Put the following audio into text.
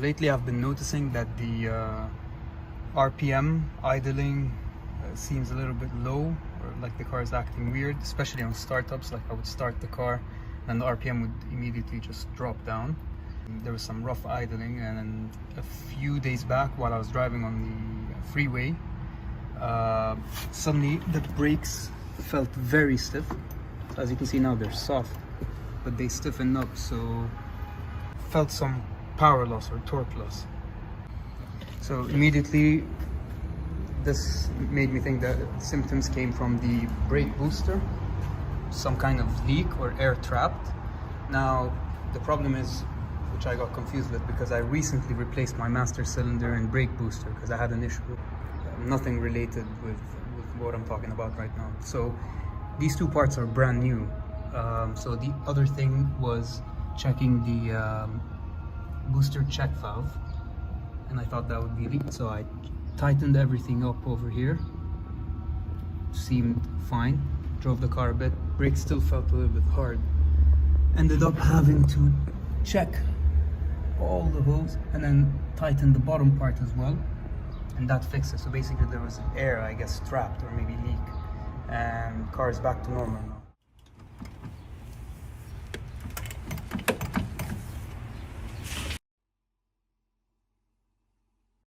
lately I've been noticing that the RPM idling seems a little bit low, or like the car is acting weird, especially on startups. Like I would start the car and the RPM would immediately just drop down. There was some rough idling, and then a few days back while I was driving on the freeway, suddenly the brakes felt very stiff. As you can see now, they're soft, but they stiffened up, so felt some power loss or torque loss. So immediately this made me think that symptoms came from the brake booster, some kind of leak or air trapped. Now the problem is, which I got confused with, because I recently replaced my master cylinder and brake booster because I had an issue. Nothing related with what I'm talking about right now. So these two parts are brand new. So the other thing was checking the booster check valve, and I thought that would be leaked, so I tightened everything up over here. Seemed fine. Drove the car a bit. Brakes still felt a little bit hard. Ended up having to check all the holes and then tighten the bottom part as well, and that fixed it. So basically there was air, I guess, trapped or maybe leak, and car is back to normal.